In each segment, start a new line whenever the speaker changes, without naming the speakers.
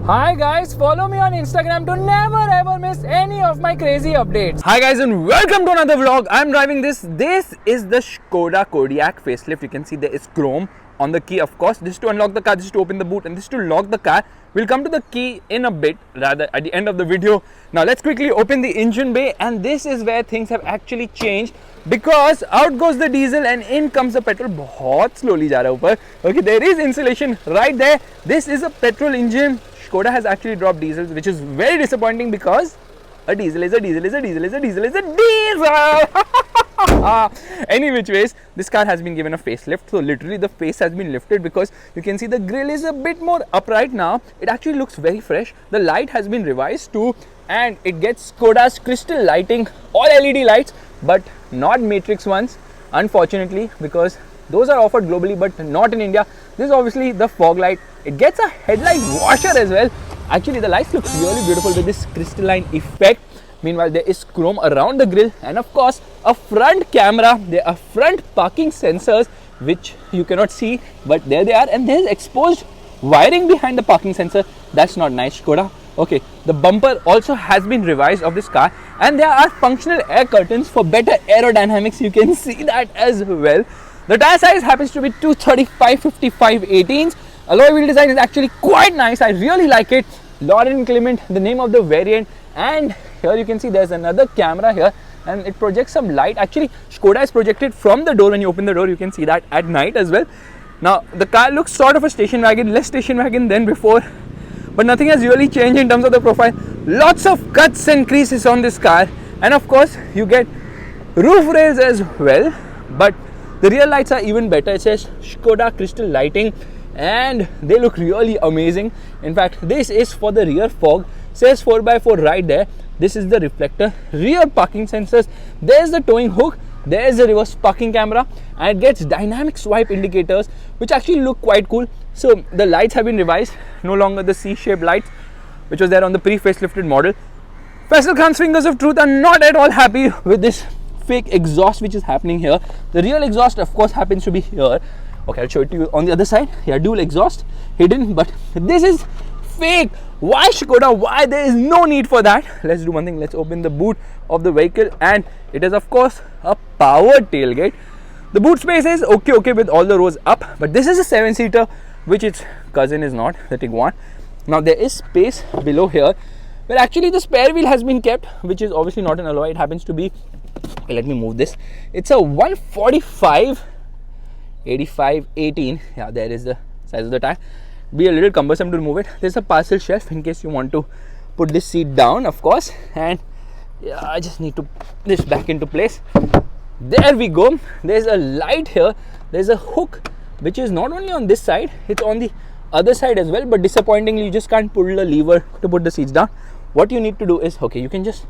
Hi guys, follow me on Instagram to never ever miss any of my crazy updates. Hi guys and welcome to another vlog. I'm driving this. This is the Skoda Kodiaq facelift. You can see there is chrome on the key, of course. This is to unlock the car, this is to open the boot, and this is to lock the car. We'll come to the key in a bit, rather at the end of the video. Now let's quickly open the engine bay, and this is where things have actually changed because out goes the diesel and in comes the petrol. बहुत slowly जा रहा है ऊपर. Okay, there is insulation right there. This is a petrol engine. Skoda has actually dropped diesel, which is very disappointing because a diesel is a diesel is a diesel is a diesel is a diesel. Any which ways, this car has been given a facelift. So literally the face has been lifted because you can see the grille is a bit more upright now. It actually looks very fresh. The light has been revised too, and it gets Skoda's crystal lighting, all LED lights, but not matrix ones, unfortunately, because those are offered globally but not in India. This is obviously the fog light. It gets a headlight washer as well. Actually, the lights look really beautiful with this crystalline effect. Meanwhile, there is chrome around the grille, and of course a front camera. There are front parking sensors which you cannot see, but there they are, and there is exposed wiring behind the parking sensor. That's not nice, Skoda. Okay, the bumper also has been revised of this car, and there are functional air curtains for better aerodynamics. You can see that as well. The tire size happens to be 235/55 18s. Alloy wheel design is actually quite nice. I really like it. Laurent Clement, the name of the variant, and here you can see there's another camera here, and it projects some light. Actually, Skoda is projected from the door when you open the door. You can see that at night as well. Now the car looks sort of a station wagon, less station wagon than before, but nothing has really changed in terms of the profile. Lots of cuts and creases on this car, and of course you get roof rails as well, but the rear lights are even better. It says Skoda crystal lighting, and they look really amazing. In fact, this is for the rear fog. Says 4x4 right there. This is the reflector, rear parking sensors. There's the towing hook. There's the reverse parking camera, and it gets dynamic swipe indicators, which actually look quite cool. So the lights have been revised. No longer the C-shaped lights, which was there on the pre-facelifted model. Faisal Khan's fingers of truth are not at all happy with this fake exhaust which is happening here. The real exhaust, of course, happens to be here. Okay, I'll show it to you on the other side. Yeah, dual exhaust hidden, but this is fake. Why, Skoda? Why? There is no need for that. Let's do one thing. Let's open the boot of the vehicle, and it is of course a powered tailgate. The boot space is okay with all the rows up, but this is a 7-seater, which its cousin is not, the Tiguan. Now there is space below here where actually the spare wheel has been kept, which is obviously not an alloy. It happens to be, okay, let me move this. It's a 145/85/18. Yeah, there is the size of the tire. Be a little cumbersome to remove it. There's a parcel shelf in case you want to put this seat down, of course, and yeah, I just need to put this back into place. There we go. There's a light here. There's a hook which is not only on this side, it's on the other side as well, but disappointingly you just can't pull the lever to put the seats down. What you need to do is, okay, you can just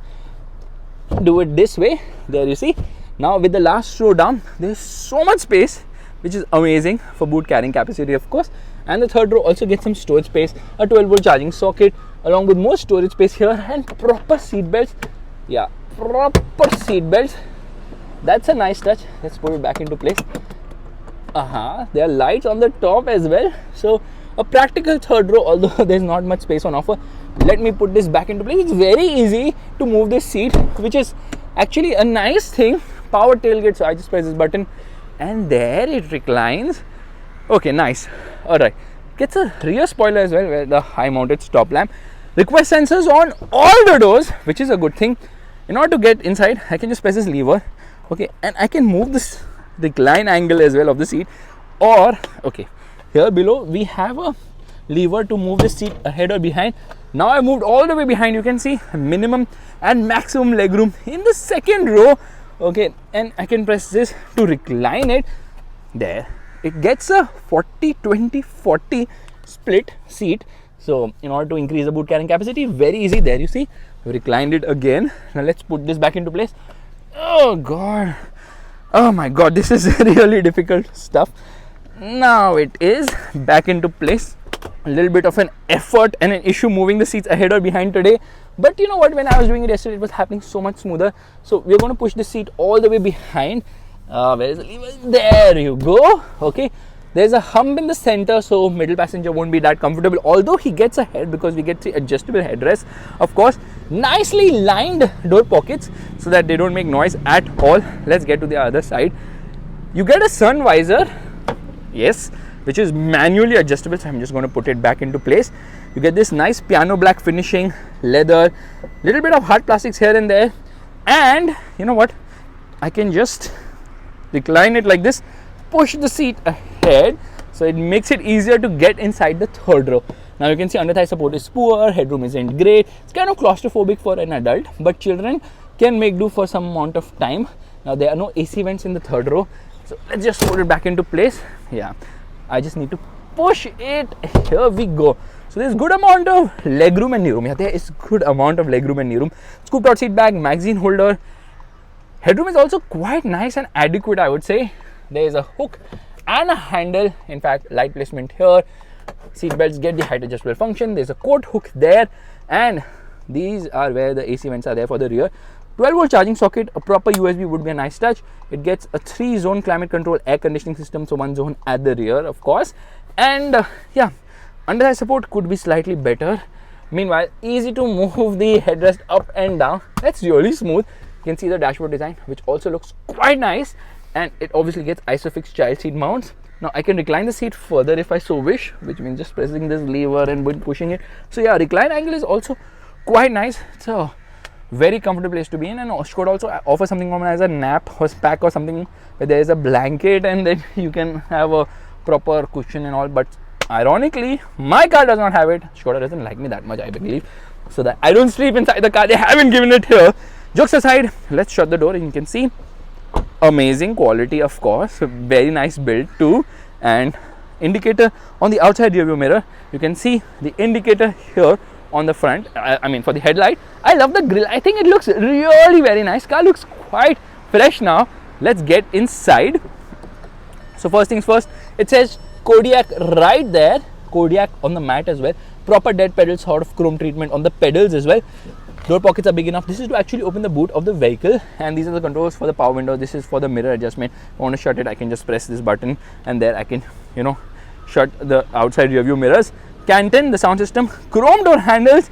do it this way. There you see. Now with the last row down, there's so much space, which is amazing for boot carrying capacity, of course. And the third row also gets some storage space, a 12-volt charging socket, along with more storage space here, and proper seat belts. Yeah, proper seat belts. That's a nice touch. Let's put it back into place. There are lights on the top as well. So a practical third row, although there's not much space on offer. Let me put this back into place. It's very easy to move this seat, which is actually a nice thing. Power tailgate. So I just press this button, and there it reclines. Okay, nice. Alright, gets a rear spoiler as well, where the high mounted stop lamp. Request sensors on all the doors, which is a good thing. In order to get inside, I can just press this lever, okay, and I can move this recline angle as well of the seat. Or, okay, here below we have a lever to move the seat ahead or behind. Now I moved all the way behind. You can see minimum and maximum legroom in the second row, okay, and I can press this to recline it. There, it gets a 40/20/40 split seat. So in order to increase the boot carrying capacity, very easy. There you see, we reclined it again. Now let's put this back into place. Oh god, oh my god, this is really difficult stuff. Now it is back into place. A little bit of an effort and an issue moving the seats ahead or behind today, but you know what, when I was doing it yesterday, it was happening so much smoother. So we're going to push the seat all the way behind. Where is the lever? There you go. Okay, There's a hump in the center, so middle passenger won't be that comfortable, although he gets ahead because we get 3 adjustable headrests. Of course, nicely lined door pockets so that they don't make noise at all. Let's get to the other side. You get a sun visor, yes, which is manually adjustable, so I'm just going to put it back into place. You get this nice piano black finishing, leather, little bit of hard plastics here and there, and you know what, I can just recline it like this, push the seat ahead, so it makes it easier to get inside the third row. Now you can see under thigh support is poor, headroom isn't great, it's kind of claustrophobic for an adult, but children can make do for some amount of time. Now there are no AC vents in the third row, so let's just put it back into place. Yeah, I just need to push it. Here we go. So there's good amount of legroom and kneeroom. Yeah, there is good amount of legroom and kneeroom. Scooped out seat bag, magazine holder. Headroom is also quite nice and adequate, I would say. There is a hook and a handle. In fact, light placement here. Seat belts get the height adjustable function. There's a coat hook there, and these are where the AC vents are there for the rear. 12-volt charging socket, a proper USB would be a nice touch. It gets a 3-zone climate control air conditioning system, so 1 zone at the rear, of course. And yeah, under thigh support could be slightly better. Meanwhile, easy to move the headrest up and down. That's really smooth. You can see the dashboard design, which also looks quite nice, and it obviously gets ISOFIX child seat mounts. Now I can recline the seat further if I so wish, which means just pressing this lever and pushing it. So yeah, recline angle is also quite nice. It's a very comfortable place to be in, and Skoda also offers something common as a nap or pack or something where there is a blanket and then you can have a proper cushion and all. But ironically, my car does not have it. Skoda doesn't like me that much, I believe, so that I don't sleep inside the car. They haven't given it here. Jokes aside, let's shut the door and you can see amazing quality, of course, very nice build too. And indicator on the outside rear view mirror, you can see the indicator here on the front. I mean for the headlight. I love the grille. I think it looks really very nice. Car looks quite fresh now. Let's get inside. So first things first, it says Kodiak right there. Kodiak on the mat as well. Proper dead pedal sort of chrome treatment on the pedals as well. Door pockets are big enough. This is to actually open the boot of the vehicle, and these are the controls for the power window. This is for the mirror adjustment. If I want to shut it, I can just press this button, and there I can, you know, shut the outside rear view mirrors. Canton, the sound system, chrome door handles.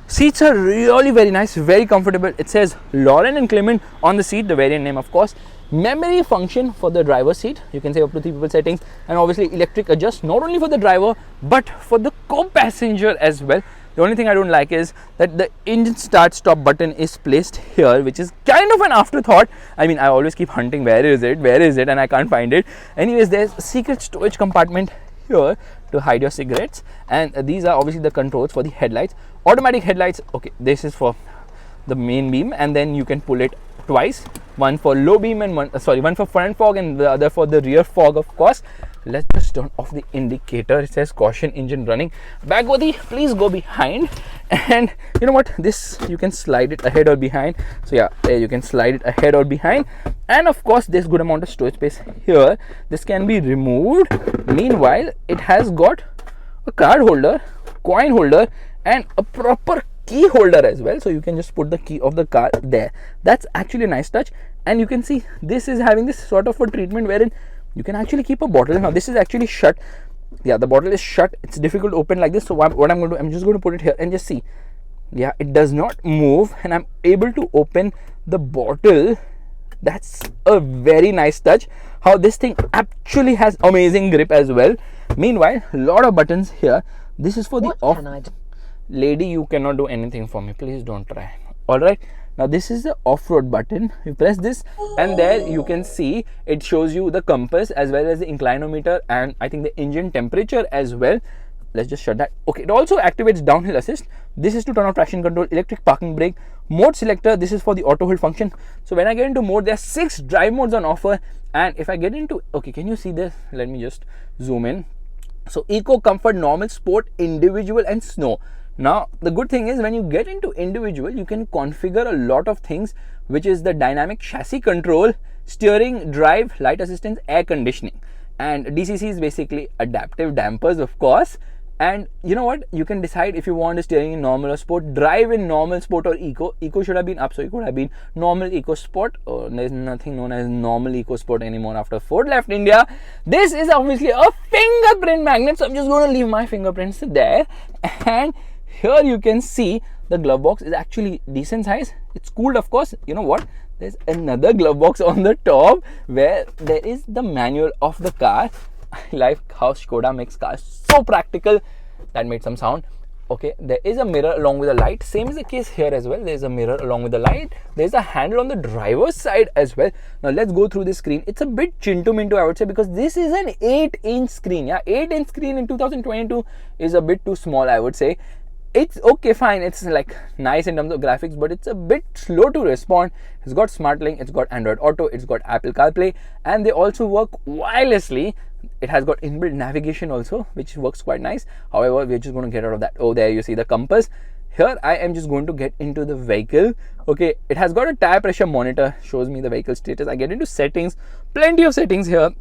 Seats are really very nice, very comfortable. It says Lauren and Clement on the seat, the variant name, of course. Memory function for the driver's seat. You can say up to 3 people settings, and obviously electric adjust not only for the driver but for the co-passenger as well. The only thing I don't like is that the engine start stop button is placed here, which is kind of an afterthought. I mean, I always keep hunting where is it, and I can't find it. Anyways, there's a secret storage compartment here to hide your cigarettes, and these are obviously the controls for the headlights. Automatic headlights. Okay, this is for the main beam, and then you can pull it twice, one for low beam and one for front fog and the other for the rear fog, of course. Let's just turn off the indicator. It says caution engine running. Bagwadi, please go behind. And you know what, this you can slide it ahead or behind. So yeah, there you can slide it ahead or behind, and of course there's good amount of storage space here. This can be removed. Meanwhile, it has got a card holder, coin holder, and a proper key holder as well, so you can just put the key of the car there. That's actually a nice touch. And you can see this is having this sort of a treatment wherein you can actually keep a bottle. Now this is actually shut. Yeah, the bottle is shut. It's difficult to open like this. So what I'm going to do, I'm just going to put it here and just see. Yeah, it does not move, and I'm able to open the bottle. That's a very nice touch. How this thing actually has amazing grip as well. Meanwhile, a lot of buttons here. This is for the off. Lady, you cannot do anything for me. Please don't try. All right. Now this is the off-road button. You press this, and there you can see it shows you the compass as well as the inclinometer, and I think the engine temperature as well. Let's just shut that. Okay, it also activates downhill assist. This is to turn off traction control, electric parking brake, mode selector. This is for the auto hold function. So when I get into mode, there are 6 drive modes on offer. And if I get into, okay, can you see this? Let me just zoom in. So eco, comfort, normal, sport, individual, and snow. Now the good thing is when you get into individual, you can configure a lot of things, which is the dynamic chassis control, steering, drive, light assistance, air conditioning, and DCC is basically adaptive dampers, of course. And you know what? You can decide if you want the steering in normal or sport, drive in normal, sport or eco. Eco should have been up, so it could have been normal, eco, sport. Oh, there's nothing known as normal eco sport anymore after Ford left India. This is obviously a fingerprint magnet, so I'm just going to leave my fingerprints there. And here you can see the glove box is actually decent size. It's cooled, of course. You know what? There's another glove box on the top where there is the manual of the car. I like how Skoda makes cars so practical. That made some sound. Okay, there is a mirror along with a light. Same is the case here as well. There's a mirror along with the light. There's a handle on the driver's side as well. Now let's go through this screen. It's a bit chintu mintu, I would say, because this is an 8-inch screen. Yeah, 8-inch screen in 2022 is a bit too small, I would say. It's okay, fine, it's like nice in terms of graphics, but it's a bit slow to respond. It's got SmartLink, it's got Android Auto, it's got Apple CarPlay, and they also work wirelessly. It has got inbuilt navigation also, which works quite nice. However, we're just going to get out of that. Oh, there you see the compass. Here I am just going to get into the vehicle. Okay, it has got a tire pressure monitor, shows me the vehicle status. I get into settings, plenty of settings here.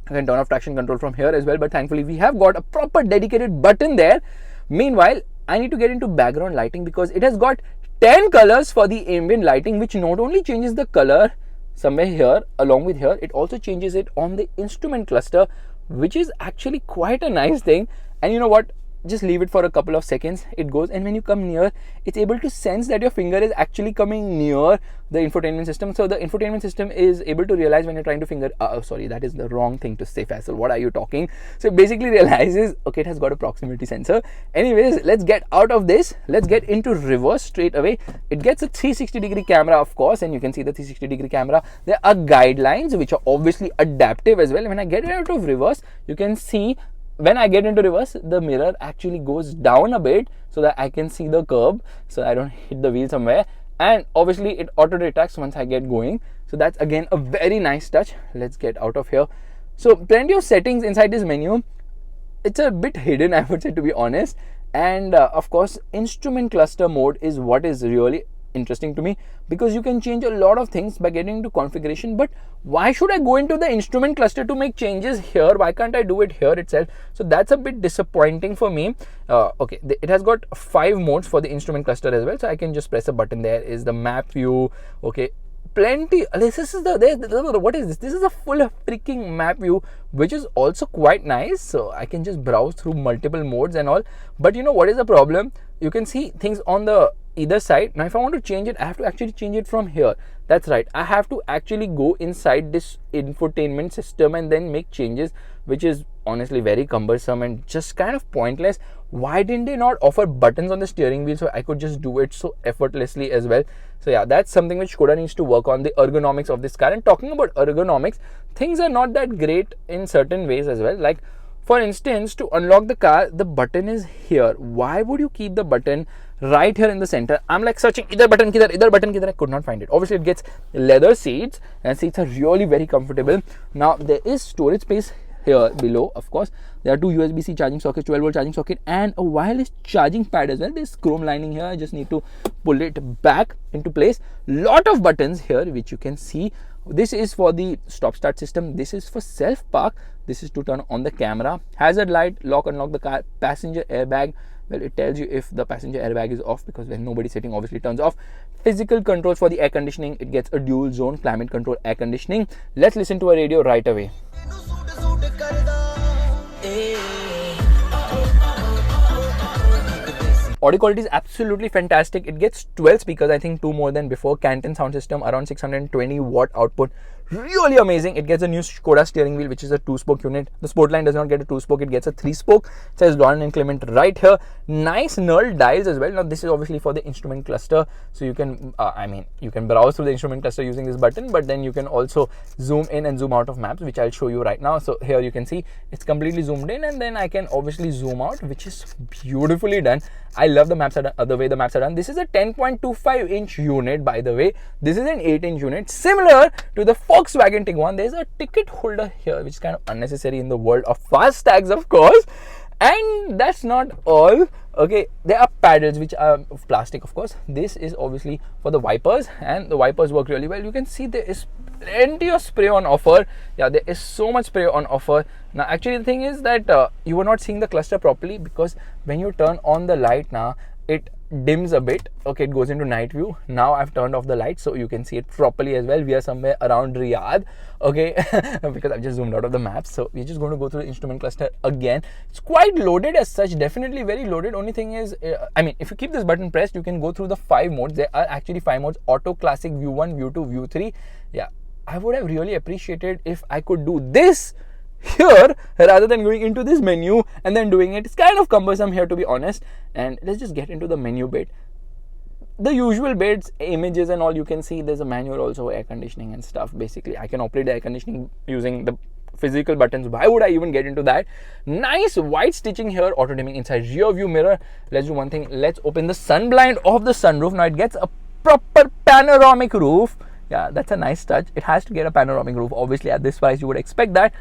I can turn off traction control from here as well, but thankfully we have got a proper dedicated button there. Meanwhile, I need to get into background lighting because it has got 10 colors for the ambient lighting, which not only changes the color somewhere here along with here, it also changes it on the instrument cluster, which is actually quite a nice thing. And you know what? Just leave it for a couple of seconds. It goes, and when you come near, it's able to sense that your finger is actually coming near the infotainment system. So the infotainment system is able to realize when you're trying to finger. Oh, sorry, that is the wrong thing to say, Faisal. What are you talking? So it basically realizes, okay, it has got a proximity sensor. Anyways, let's get out of this. Let's get into reverse straight away. It gets a 360-degree camera, of course, and you can see the 360-degree camera. There are guidelines which are obviously adaptive as well. When I get out of reverse, you can see. When I get into reverse, the mirror actually goes down a bit so that I can see the curb, so I don't hit the wheel somewhere. And obviously it auto detects once I get going. So that's again a very nice touch. Let's get out of here. So plenty of settings inside this menu. It's a bit hidden, I would say, to be honest. And of course, instrument cluster mode is what is really interesting to me, because you can change a lot of things by getting into configuration. But why should I go into the instrument cluster to make changes here? Why can't I do it here itself? So that's a bit disappointing for me. Okay, it has got 5 modes for the instrument cluster as well, so I can just press a button. There is the map view. Okay, plenty. This is what is this? This is a full freaking map view, which is also quite nice. So I can just browse through multiple modes and all. But you know what is the problem? You can see things on the either side. Now if I want to change it, I have to actually change it from here. That's right, I have to actually go inside this infotainment system and then make changes, which is honestly very cumbersome and just kind of pointless. Why didn't they not offer buttons on the steering wheel so I could just do it so effortlessly as well? So yeah, that's something which Skoda needs to work on, the ergonomics of this car. And talking about ergonomics, things are not that great in certain ways as well. Like for instance, to unlock the car, the button is here. Why would you keep the button right here in the center? I'm like searching either button kidhar, I could not find it. Obviously it gets leather seats, and seats are really very comfortable. Now there is storage space here below. Of course, there are 2 USB-C charging sockets, 12-volt charging socket, and a wireless charging pad as well. There's chrome lining here. I just need to pull it back into place. Lot of buttons here which you can see. This is for the stop start system. This is for self park. This is to turn on the camera. Hazard light, lock unlock the car. Passenger airbag. Well, it tells you if the passenger airbag is off, because when nobody's sitting, obviously turns off. Physical controls for the air conditioning. It gets a dual zone climate control air conditioning. Let's listen to a radio right away. Audio quality is absolutely fantastic. It gets 12 speakers, I think 2 more than before. Canton sound system, around 620 watt output. Really amazing. It gets a new Skoda steering wheel, which is a 2-spoke unit. The Sportline does not get a 2-spoke, it gets a 3-spoke. It says Laurent and Clement right here. Nice knurled dials as well. Now this is obviously for the instrument cluster, so you can you can browse through the instrument cluster using this button, but then you can also zoom in and zoom out of maps, which I'll show you right now. So here you can see it's completely zoomed in, and then I can obviously zoom out, which is beautifully done. I love the maps are done, the way the maps are done. This is a 10.25 inch unit, by the way. This is an 8-inch unit, similar to the Volkswagen Tiguan. There's a ticket holder here, which is kind of unnecessary in the world of fast tags, of course. And that's not all. Okay, there are paddles which are of plastic, of course. This is obviously for the wipers, and the wipers work really well. You can see there is plenty of spray on offer. Yeah, there is so much spray on offer. Now actually the thing is that you were not seeing the cluster properly, because when you turn on the light now, it dims a bit. Okay, it goes into night view. Now I've turned off the light so you can see it properly as well. We are somewhere around Riyadh, okay, because I've just zoomed out of the map. So we're just going to go through the instrument cluster again. It's quite loaded as such, definitely very loaded. Only thing is, I mean, if you keep this button pressed, you can go through the 5 modes. There are actually 5 modes: auto, classic, view 1, view 2, view 3. Yeah, I would have really appreciated if I could do this here rather than going into this menu and then doing it. It's kind of cumbersome here, to be honest. And let's just get into the menu bit. The usual bits, images and all, you can see there's a manual also, air conditioning and stuff. Basically I can operate the air conditioning using the physical buttons. Why would I even get into that? Nice white stitching here, auto dimming inside rear view mirror. Let's do one thing, let's open the sun blind of the sunroof. Now it gets a proper panoramic roof. Yeah, that's a nice touch. It has to get a panoramic roof. Obviously at this price you would expect that.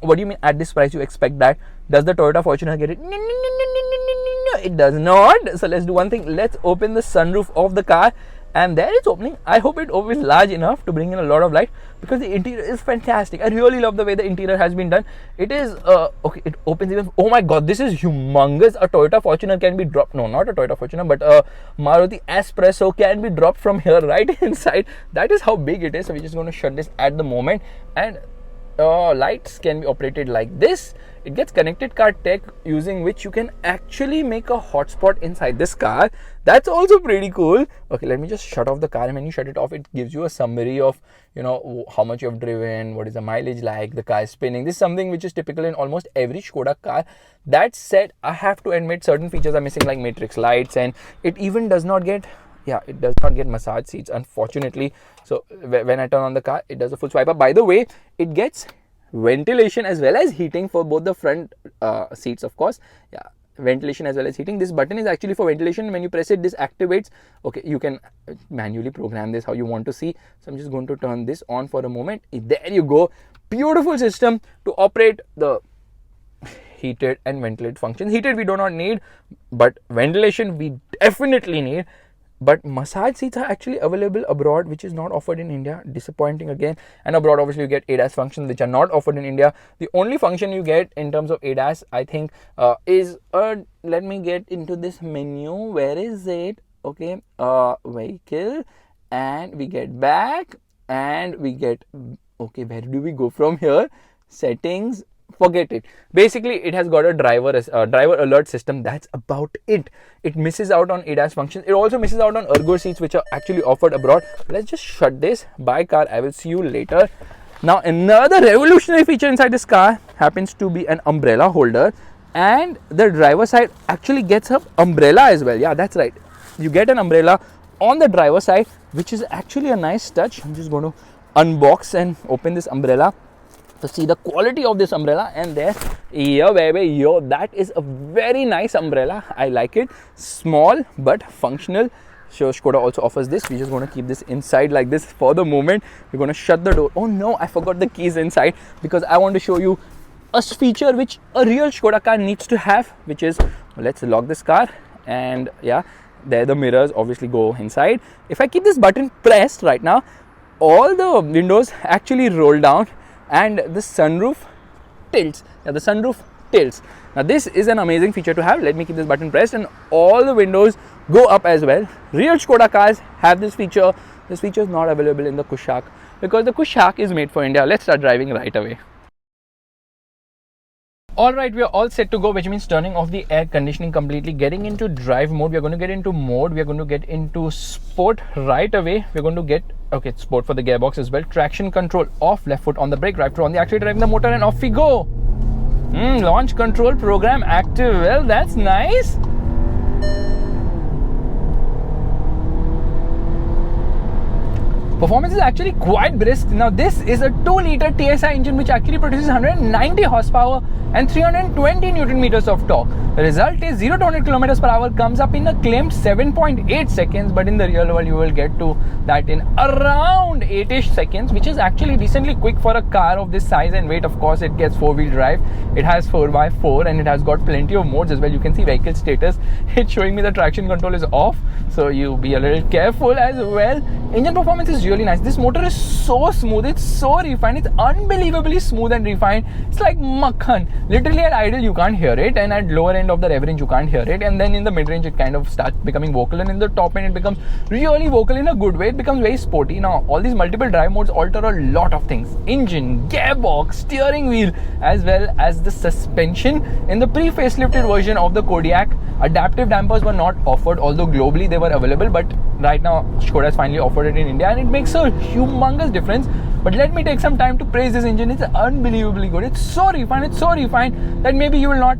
What do you mean at this price you expect that? Does the Toyota Fortuner get it? No, it does not. So let's do one thing, let's open the sunroof of the car, and there it's opening. I hope it opens large enough to bring in a lot of light, because the interior is fantastic. I really love the way the interior has been done. It is okay, it opens even, oh my god, this is humongous. A Toyota Fortuner can be dropped, no, not a Toyota Fortuner, but a Maruti Espresso can be dropped from here right inside. That is how big it is. So we're just going to shut this at the moment, and lights can be operated like this. It gets connected car tech, using which you can actually make a hotspot inside this car. That's also pretty cool. Okay, let me just shut off the car, and when you shut it off, it gives you a summary of, you know, how much you have driven, what is the mileage like, the car is spinning. This is something which is typical in almost every Skoda car. That said, I have to admit certain features are missing, like matrix lights, and it even does not get, yeah, it does not get massage seats, unfortunately. So when I turn on the car, it does a full swipe up. By the way, it gets ventilation as well as heating for both the front seats, of course. Yeah, ventilation as well as heating. This button is actually for ventilation. When you press it, this activates. Okay, you can manually program this how you want to see. So I'm just going to turn this on for a moment. There you go. Beautiful system to operate the heated and ventilated functions. Heated we do not need, but ventilation we definitely need. But massage seats are actually available abroad, which is not offered in India. Disappointing again. And abroad, obviously, you get ADAS functions which are not offered in India. The only function you get in terms of ADAS, I think, is let me get into this menu. Where is it? Okay, vehicle, and we get back, and we get, okay, where do we go from here? Settings. Forget it. Basically, it has got a driver alert system. That's about it. It misses out on ADAS functions. It also misses out on ergo seats, which are actually offered abroad. Let's just shut this. Bye car, I will see you later. Now another revolutionary feature inside this car happens to be an umbrella holder, and the driver side actually gets an umbrella as well. Yeah, that's right, you get an umbrella on the driver side, which is actually a nice touch. I'm just going to unbox and open this umbrella to see the quality of this umbrella. And there, yeah baby, yo, that is a very nice umbrella. I like it. Small but functional. So Skoda also offers this. We're just going to keep this inside like this for the moment. We're going to shut the door. Oh no, I forgot the keys inside, because I want to show you a feature which a real Skoda car needs to have, which is, let's lock this car, and yeah, there the mirrors obviously go inside. If I keep this button pressed right now, all the windows actually roll down, and the sunroof tilts. Yeah, the sunroof tilts. Now this is an amazing feature to have. Let me keep this button pressed, and all the windows go up as well. Real Skoda cars have this feature. This feature is not available in the Kushaq, because the Kushaq is made for India. Let's start driving right away. Alright, we are all set to go, which means turning off the air conditioning completely, getting into drive mode. We are going to get into mode. We are going to get into sport right away. We're going to get, okay, sport for the gearbox as well. Traction control off, left foot on the brake, right foot on the accelerator, driving the motor, and off we go. Launch control program active. Well, that's nice. Performance is actually quite brisk. Now this is a 2-liter TSI engine which actually produces 190 horsepower and 320 Newton meters of torque. The result is 0 to 100 kilometers per hour comes up in a claimed 7.8 seconds, but in the real world you will get to that in around 8ish seconds, which is actually decently quick for a car of this size and weight. Of course, it gets 4-wheel drive, it has 4x4, and it has got plenty of modes as well. You can see vehicle status, it's showing me the traction control is off, so you be a little careful as well. Engine performance is really nice. This motor is so smooth, it's so refined, it's unbelievably smooth and refined. It's like makhan. Literally at idle you can't hear it, and at lower end of the rev range you can't hear it, and then in the mid range it kind of starts becoming vocal, and in the top end it becomes really vocal in a good way. It becomes very sporty. Now all these multiple drive modes alter a lot of things: engine, gearbox, steering wheel, as well as the suspension. In the pre-facelifted version of the Kodiaq, adaptive dampers were not offered, although globally they were available, but right now Skoda has finally offered it in India, and it makes a humongous difference. But let me take some time to praise this engine. It's unbelievably good. It's so refined that maybe you will not,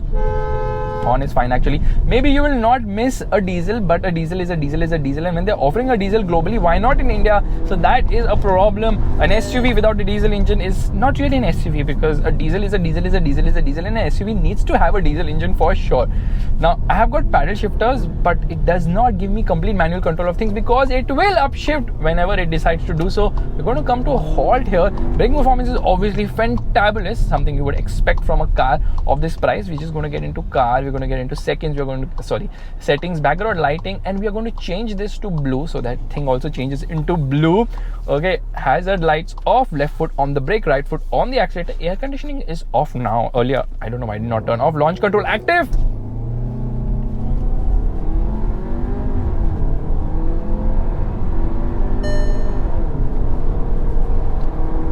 horn is fine actually, maybe you will not miss a diesel, but a diesel is a diesel is a diesel, and when they're offering a diesel globally, why not in India? So that is a problem. An SUV without a diesel engine is not really an SUV, because a diesel is a diesel is a diesel is a diesel, and an SUV needs to have a diesel engine for sure. Now I have got paddle shifters, but it does not give me complete manual control of things, because it will upshift whenever it decides to do so. We're going to come to a halt here. Braking performance is obviously fantabulous, something you would expect from a car of this price. We're just going to get into car, we're going to get into settings, background lighting, and we are going to change this to blue, so that thing also changes into blue. Okay, hazard lights off, left foot on the brake, right foot on the accelerator. Air conditioning is off now. Earlier, I don't know why I did not turn off. Launch control active.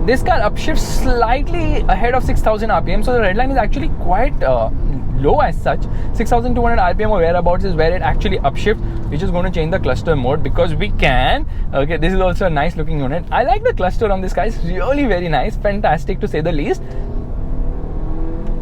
This car upshifts slightly ahead of 6000 RPM, so the red line is actually quite low as such. 6200 RPM or whereabouts is where it actually upshifts. We're just going to change the cluster mode because we can. Okay, this is also a nice looking unit. I like the cluster on this car. It's really very nice, fantastic to say the least.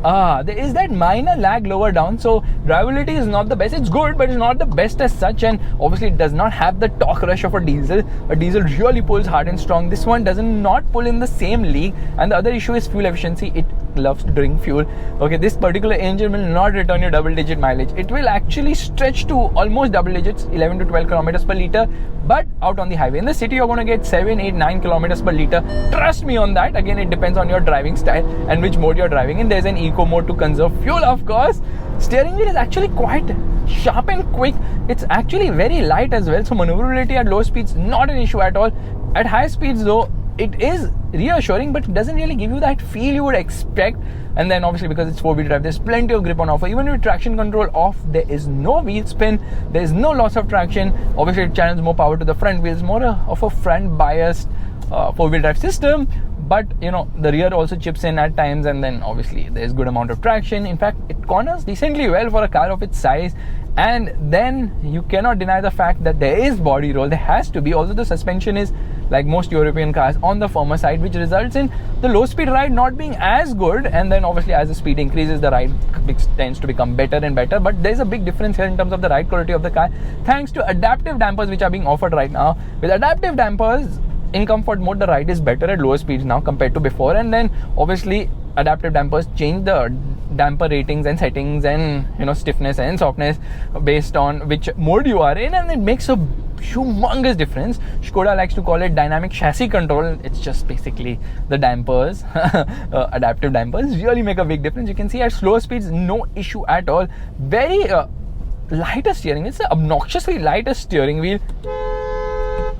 There is that minor lag lower down, so drivability is not the best. It's good, but it's not the best as such, and obviously it does not have the torque rush of a diesel. A diesel really pulls hard and strong. This one does not pull in the same league, and the other issue is fuel efficiency. It loves to drink fuel. Okay, this particular engine will not return you double digit mileage. It will actually stretch to almost double digits, 11 to 12 kilometers per liter, but out on the highway. In the city you're going to get 7, 8, 9 kilometers per liter. Trust me on that. Again, it depends on your driving style and which mode you're driving in. There's an eco mode to conserve fuel, of course. Steering wheel is actually quite sharp and quick. It's actually very light as well, so maneuverability at low speeds not an issue at all. At high speeds though, it is reassuring, but it doesn't really give you that feel you would expect. And then obviously because it's 4-wheel drive, there's plenty of grip on offer. Even with traction control off, there is no wheel spin, there is no loss of traction. Obviously it channels more power to the front wheels, more of a front biased 4-wheel drive system. But you know, the rear also chips in at times, and then obviously there's good amount of traction. In fact, it corners decently well for a car of its size. And then you cannot deny the fact that there is body roll. There has to be, although the suspension is like most European cars on the firmer side, which results in the low speed ride not being as good. And then obviously as the speed increases, the ride tends to become better and better. But there's a big difference here in terms of the ride quality of the car, thanks to adaptive dampers which are being offered right now. With adaptive dampers in comfort mode, the ride is better at lower speeds now compared to before. And then obviously adaptive dampers change the damper ratings and settings and, you know, stiffness and softness based on which mode you are in, and it makes a humongous difference. Skoda likes to call it dynamic chassis control. It's just basically the dampers. Adaptive dampers really make a big difference. You can see at slower speeds, no issue at all. Very lighter steering. It's an obnoxiously lighter steering wheel.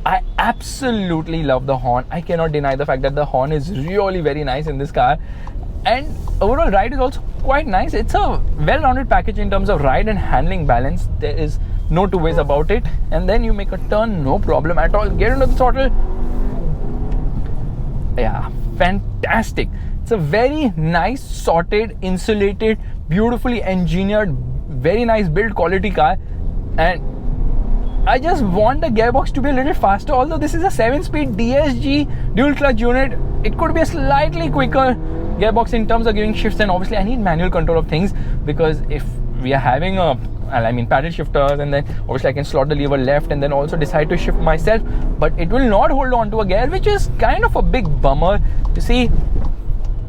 I absolutely love the horn. I cannot deny the fact that the horn is really very nice in this car, and overall ride is also quite nice. It's a well-rounded package in terms of ride and handling balance. There is no two ways about it. And then you make a turn, no problem at all. Get into the throttle. Yeah, fantastic. It's a very nice, sorted, insulated, beautifully engineered, very nice build quality car. And I just want the gearbox to be a little faster. Although this is a 7-speed DSG dual clutch unit, it could be a slightly quicker gearbox in terms of giving shifts. And obviously I need manual control of things, because if we are having paddle shifters, and then obviously I can slot the lever left and then also decide to shift myself, but it will not hold on to a gear, which is kind of a big bummer. You see,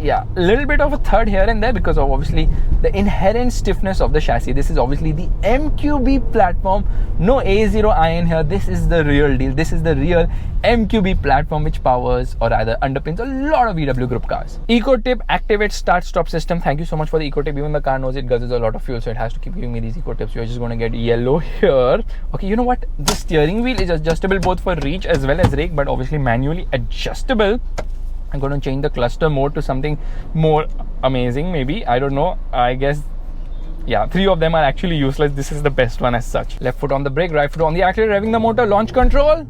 yeah, a little bit of a thud here and there because of obviously the inherent stiffness of the chassis. This is obviously the MQB platform, no A0i in here. This is the real deal. This is the real MQB platform which powers or rather underpins a lot of VW Group cars. EcoTip activate start stop system. Thank you so much for the EcoTip. Even the car knows it guzzles a lot of fuel, so it has to keep giving me these EcoTips. You're just going to get yellow here. Okay, you know what? The steering wheel is adjustable both for reach as well as rake, but obviously manually adjustable. I'm going to change the cluster mode to something more amazing, maybe. I don't know. I guess, yeah, 3 of them are actually useless. This is the best one as such. Left foot on the brake, right foot on the accelerator, revving the motor, launch control.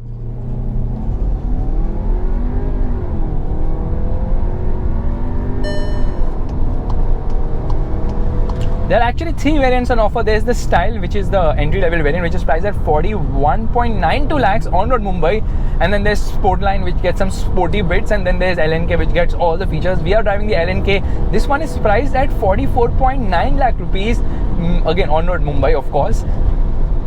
There are actually 3 variants on offer. There's the Style, which is the entry-level variant, which is priced at 41.92 lakhs on road Mumbai. And then there's Sportline, which gets some sporty bits. And then there's LNK, which gets all the features. We are driving the LNK. This one is priced at 44.9 lakh rupees. Again, on road Mumbai, of course.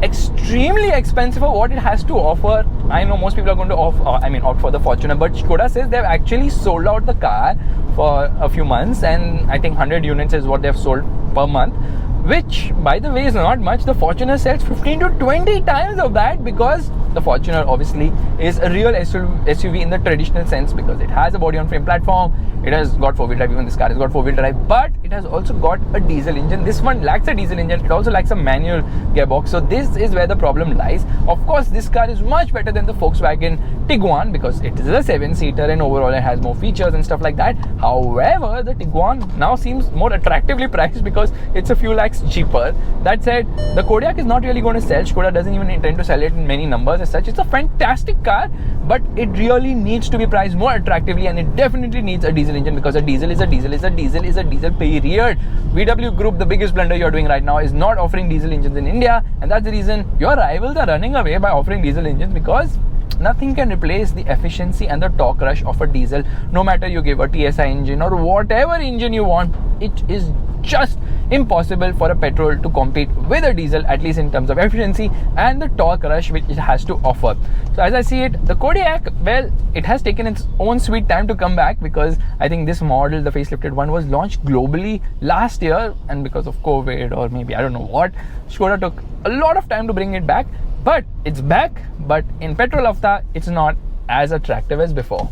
Extremely expensive for what it has to offer. I know most people are going to opt for the Fortuner, but Skoda says they've actually sold out the car for a few months, and I think 100 units is what they've sold per month, which by the way is not much. The Fortuner sells 15 to 20 times of that because the Fortuner obviously is a real SUV in the traditional sense because it has a body on frame platform, it has got 4-wheel drive, even this car has got 4-wheel drive, but it has also got a diesel engine. This one lacks a diesel engine, it also lacks a manual gearbox, so this is where the problem lies. Of course, this car is much better than the Volkswagen Tiguan because it is a 7-seater and overall it has more features and stuff like that. However, the Tiguan now seems more attractively priced because it's a few lakhs cheaper. That said, the Kodiaq is not really going to sell. Skoda doesn't even intend to sell it in many numbers as such. It's a fantastic car, but it really needs to be priced more attractively, and it definitely needs a diesel engine because a diesel is a diesel is a diesel is a diesel, period. VW Group, the biggest blunder you're doing right now is not offering diesel engines in India, and that's the reason your rivals are running away by offering diesel engines because nothing can replace the efficiency and the torque rush of a diesel. No matter you give a TSI engine or whatever engine you want, it is just impossible for a petrol to compete with a diesel, at least in terms of efficiency and the torque rush which it has to offer. So as I see it, the Kodiaq, well, it has taken its own sweet time to come back because I think this model, the facelifted one, was launched globally last year, and because of COVID or maybe I don't know what, Skoda took a lot of time to bring it back. But it's back, but in Petrol Hafta, it's not as attractive as before.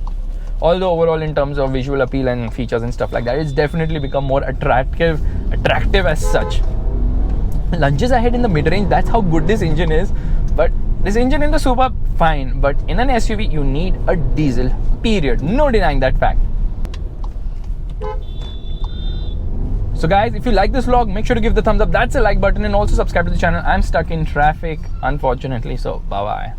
Although overall in terms of visual appeal and features and stuff like that, it's definitely become more attractive as such. Lunges ahead in the mid-range, that's how good this engine is. But this engine in the Super, fine. But in an SUV, you need a diesel, period. No denying that fact. So guys, if you like this vlog, make sure to give the thumbs up. That's a like button, and also subscribe to the channel. I'm stuck in traffic, unfortunately, so bye-bye.